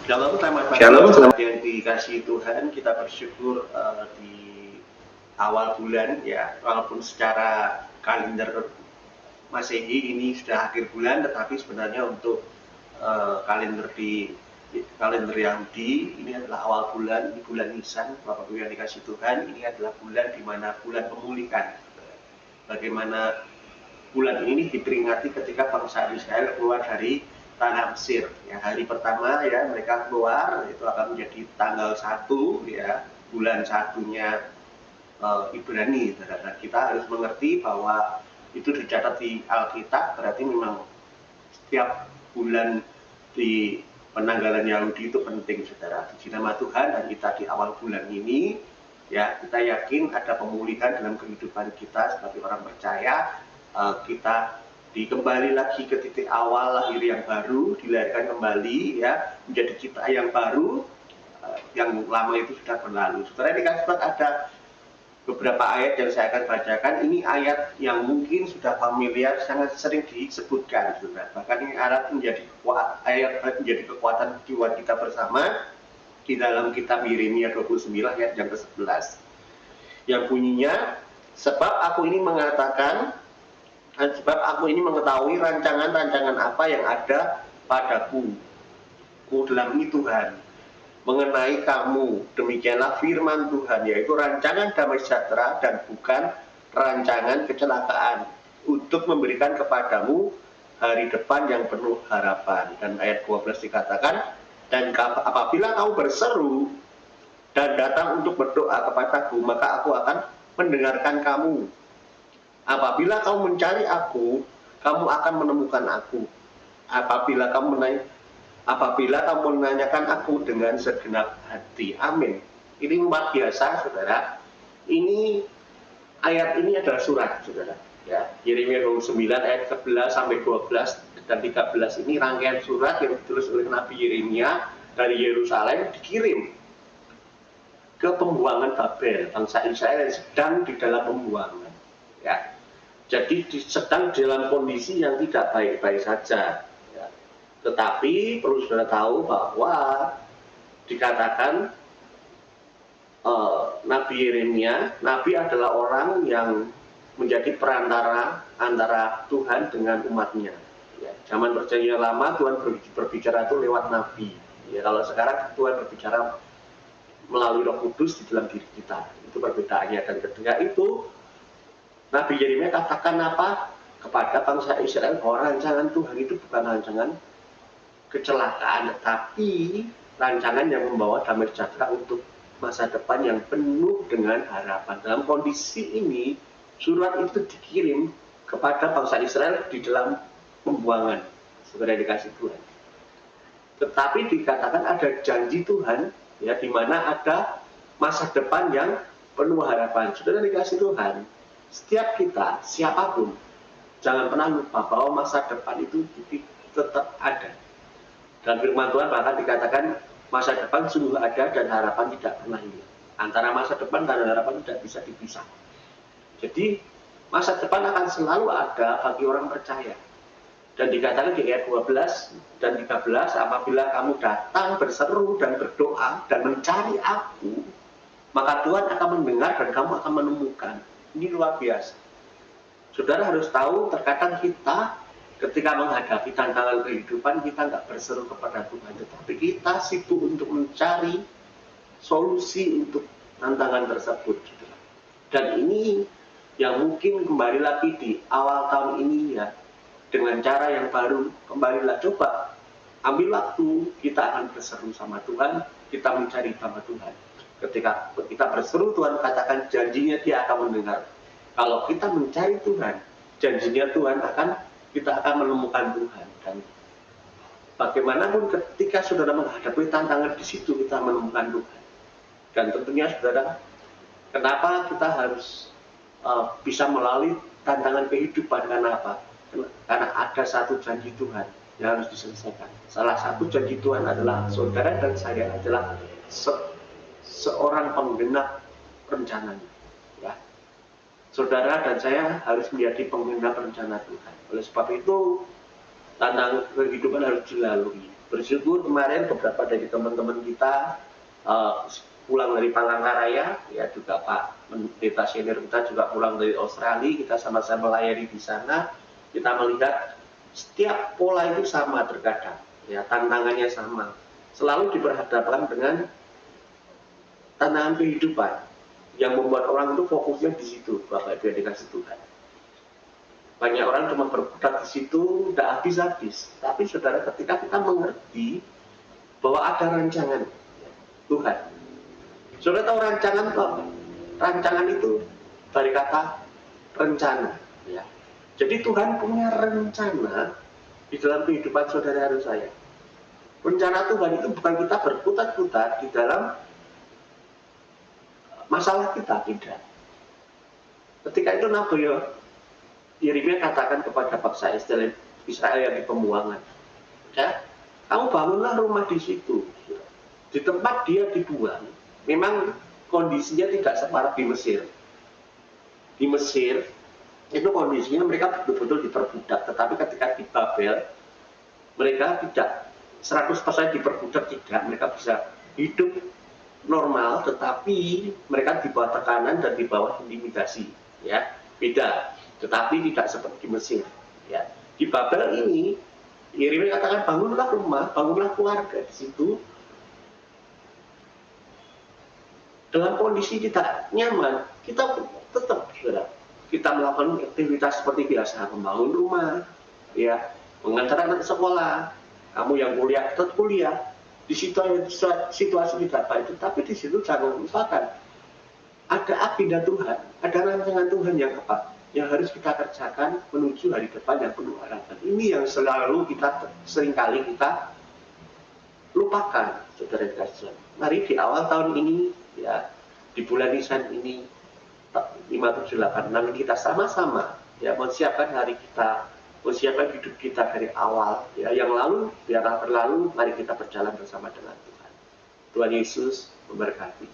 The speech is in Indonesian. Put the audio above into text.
Shalom, selamat pagi. Shalom, selamat Yang dikasih Tuhan, kita bersyukur di awal bulan ya, walaupun secara kalender Masehi ini sudah akhir bulan, tetapi sebenarnya untuk kalender Yahudi ini adalah awal bulan, ini bulan Nisan. Bapak Ibu yang dikasih Tuhan, ini adalah bulan di mana bulan pemulihan. Bagaimana bulan ini diperingati ketika bangsa Israel keluar dari tanah Mesir. Ya, hari pertama ya mereka keluar itu akan menjadi tanggal 1 ya, bulan satunya Ibrani. Dan kita harus mengerti bahwa itu dicatat di Alkitab, berarti memang setiap bulan di penanggalan Yahudi itu penting, saudara. Puji nama Tuhan, dan kita di awal bulan ini ya kita yakin ada pemulihan dalam kehidupan kita sebagai orang percaya. Kita dikembali lagi ke titik awal lahir yang baru, dilahirkan kembali ya menjadi kita yang baru. Yang lama itu sudah berlalu. Saudara, dikasih ada beberapa ayat yang saya akan bacakan. Ini ayat yang mungkin sudah familiar, sangat sering disebutkan, saudara. Bahkan ini ayat menjadi kekuatan jiwa kita bersama di dalam kitab Yeremia 29 ayat yang ke-11. Yang bunyinya, sebab aku ini mengetahui rancangan-rancangan apa yang ada padaku. Dalam ini Tuhan, mengenai kamu, demikianlah firman Tuhan, yaitu rancangan damai sejahtera dan bukan rancangan kecelakaan, untuk memberikan kepadamu hari depan yang penuh harapan. Dan ayat 12 dikatakan, dan apabila kamu berseru dan datang untuk berdoa kepadaku, maka aku akan mendengarkan kamu. Apabila kamu mencari aku, kamu akan menemukan aku. Apabila kamu menanyakan aku dengan segenap hati. Amin. Ini luar biasa, saudara. Ayat ini adalah surat, saudara. Ya, Yeremia 29 ayat 11 sampai 12 dan 13 ini rangkaian surat yang ditulis oleh Nabi Yeremia dari Yerusalem, dikirim ke pembuangan Babel. Bangsa Israel yang sedang di dalam pembuangan. Ya. Jadi sedang dalam kondisi yang tidak baik-baik saja. Tetapi perlu saudara tahu bahwa dikatakan Nabi Yeremia, Nabi adalah orang yang menjadi perantara antara Tuhan dengan umatnya. Ya, zaman perjanjian lama Tuhan berbicara itu lewat Nabi. Ya, kalau sekarang Tuhan berbicara melalui Roh Kudus di dalam diri kita. Itu perbedaannya. Dan ketika itu Nabi Yeremia katakan apa kepada bangsa Israel, bahwa rancangan Tuhan itu bukan rancangan kecelakaan, tetapi rancangan yang membawa damai sejahtera untuk masa depan yang penuh dengan harapan. Dalam kondisi ini, surat itu dikirim kepada bangsa Israel di dalam pembuangan, sebenarnya dikasih Tuhan. Tetapi dikatakan ada janji Tuhan, ya, di mana ada masa depan yang penuh harapan. Saudara dikasih Tuhan, setiap kita, siapapun, jangan pernah lupa bahwa masa depan itu tetap ada. Dan firman Tuhan bahkan dikatakan masa depan sungguh ada dan harapan tidak pernah hilang. Antara masa depan dan harapan tidak bisa dipisah. Jadi masa depan akan selalu ada bagi orang percaya. Dan dikatakan di ayat 12 dan 13, apabila kamu datang berseru dan berdoa dan mencari aku, maka Tuhan akan mendengar dan kamu akan menemukan. Ini luar biasa. Saudara harus tahu, terkadang kita ketika menghadapi tantangan kehidupan, kita nggak berseru kepada Tuhan, tetapi kita sibuk untuk mencari solusi untuk tantangan tersebut. Dan ini yang mungkin kembali lagi di awal tahun ini ya, dengan cara yang baru, kembalilah coba ambil waktu, kita akan berseru sama Tuhan, kita mencari sama Tuhan. Ketika kita berseru, Tuhan katakan janjinya Dia akan mendengar. Kalau kita mencari Tuhan, janjinya Tuhan kita akan menemukan Tuhan. Dan bagaimanapun ketika saudara menghadapi tantangan, di situ kita menemukan Tuhan. Dan tentunya saudara, kenapa kita harus bisa melalui tantangan kehidupan? Karena apa? karena ada satu janji Tuhan yang harus diselesaikan. Salah satu janji Tuhan adalah saudara dan saya adalah seorang penggenap rencananya. Ya. Saudara dan saya harus menjadi penggenap rencana Tuhan. Oleh sebab itu, tantangan kehidupan harus dilalui. Bersyukur kemarin beberapa dari teman-teman kita pulang dari Palangkaraya, ya juga Pak Pendeta Senior kita juga pulang dari Australia, kita sama-sama melayani di sana. Kita melihat setiap pola itu sama terkadang, ya tantangannya sama, selalu diperhadapkan dengan tantangan kehidupan yang membuat orang itu fokusnya di situ, Bapak Ibu yang dikasih Tuhan. Banyak orang cuma berkutat di situ, tidak habis-habis. Tapi saudara, ketika kita mengerti bahwa ada rancangan Tuhan, saudara tahu rancangan itu apa? Rancangan itu dari kata rencana, ya. Jadi Tuhan punya rencana di dalam kehidupan saudara dan saya. Rencana Tuhan itu bukan kita berkutat-kutat di dalam masalah kita, tidak. Ketika itu Nabi Yeremia katakan kepada bangsa Israel yang di pembuangan, ya, kamu bangunlah rumah di situ. Di tempat dia dibuang, memang kondisinya tidak separah di Mesir. Di Mesir itu kondisinya mereka betul-betul diperbudak, tetapi ketika di Babel mereka tidak 100% diperbudak, tidak, mereka bisa hidup normal, tetapi mereka di bawah tekanan dan di bawah intimidasi, ya, beda, tetapi tidak seperti di Mesir, ya. Di Babel ini Yeremia katakan bangunlah rumah, bangunlah keluarga di situ. Dalam kondisi tidak nyaman, kita tetap, saudara, kita melakukan aktivitas seperti biasa, membangun rumah, ya, mengantar anak sekolah, kamu yang kuliah tetap kuliah. Di situasi tidak baik itu, tapi di situ jangan lupakan ada agenda Tuhan, ada rancangan Tuhan yang apa? Yang harus kita kerjakan menuju hari depan yang penuh harapan. Ini yang selalu seringkali kita lupakan, saudara kasih. Mari di awal tahun ini, ya, di bulan Nisan ini 5786 kita sama-sama, ya, mempersiapkan hari kita, mempersiapkan hidup kita dari awal, ya, yang lalu biarlah berlalu, mari kita berjalan bersama dengan Tuhan. Tuhan Yesus memberkati.